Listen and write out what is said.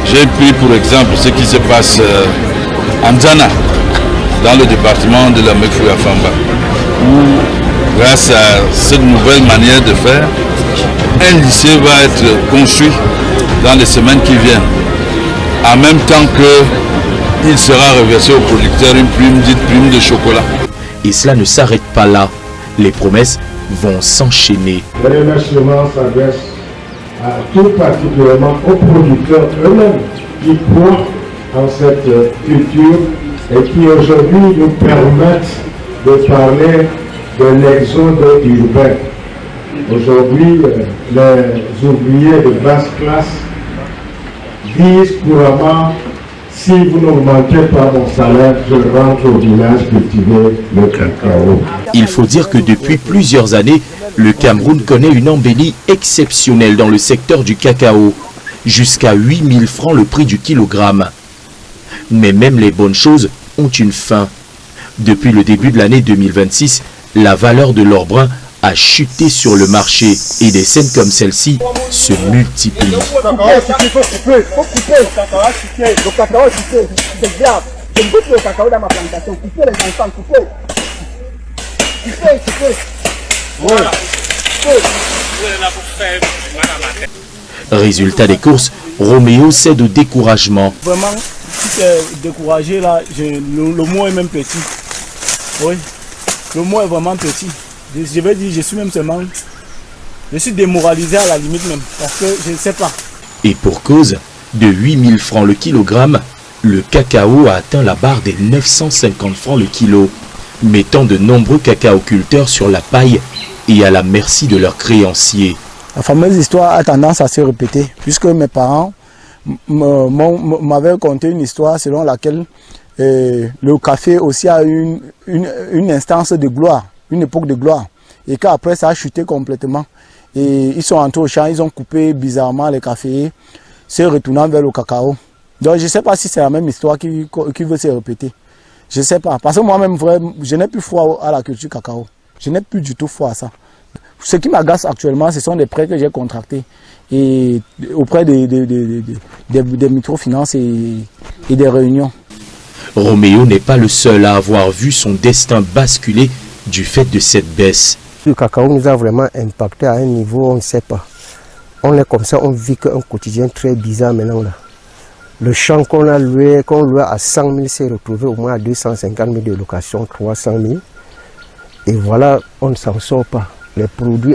J'ai pris pour exemple ce qui se passe en Djana, dans le département de la Mefouya-Famba, où grâce à cette nouvelle manière de faire, un lycée va être construit dans les semaines qui viennent, en même temps qu'il sera reversé aux producteurs une prime dite prime de chocolat. Et cela ne s'arrête pas là, les promesses vont s'enchaîner. Les remerciements s'adressent tout particulièrement aux producteurs eux-mêmes qui croient en cette culture et qui aujourd'hui nous permettent de parler de l'exode urbain. Aujourd'hui, les ouvriers de basse classe disent couramment: si vous n'augmentez pas mon salaire, je rentre au village cultiver le cacao. Il faut dire que depuis plusieurs années, le Cameroun connaît une embellie exceptionnelle dans le secteur du cacao. Jusqu'à 8000 francs le prix du kilogramme. Mais même les bonnes choses ont une fin. Depuis le début de l'année 2026, la valeur de l'or brun a chuté sur le marché et des scènes comme celle-ci se multiplient. Résultat des courses, Roméo cède au découragement. Vraiment, si tu es découragé là, le mot est même petit. Oui, le mot est vraiment petit. Je vais dire, je suis même seulement, je suis démoralisé à la limite même, parce que je ne sais pas. Et pour cause, de 8000 francs le kilogramme, le cacao a atteint la barre des 950 francs le kilo, mettant de nombreux cacaoculteurs sur la paille et à la merci de leurs créanciers. La fameuse histoire a tendance à se répéter, puisque mes parents m'avaient conté une histoire selon laquelle le café aussi a une instance de gloire, une époque de gloire, et qu'après ça a chuté complètement. Et ils sont entrés au champ, ils ont coupé bizarrement les cafés, se retournant vers le cacao. Donc je ne sais pas si c'est la même histoire qui veut se répéter. Je ne sais pas, parce que moi-même, je n'ai plus foi à la culture cacao. Je n'ai plus du tout foi à ça. Ce qui m'agace actuellement, ce sont des prêts que j'ai contractés et auprès des microfinances et des réunions. Roméo n'est pas le seul à avoir vu son destin basculer du fait de cette baisse. Le cacao nous a vraiment impacté à un niveau, on ne sait pas. On est comme ça, on vit un quotidien très bizarre maintenant là. Le champ qu'on louait à 100 000 s'est retrouvé au moins à 250 000 de location, 300 000. Et voilà, on ne s'en sort pas. Les produits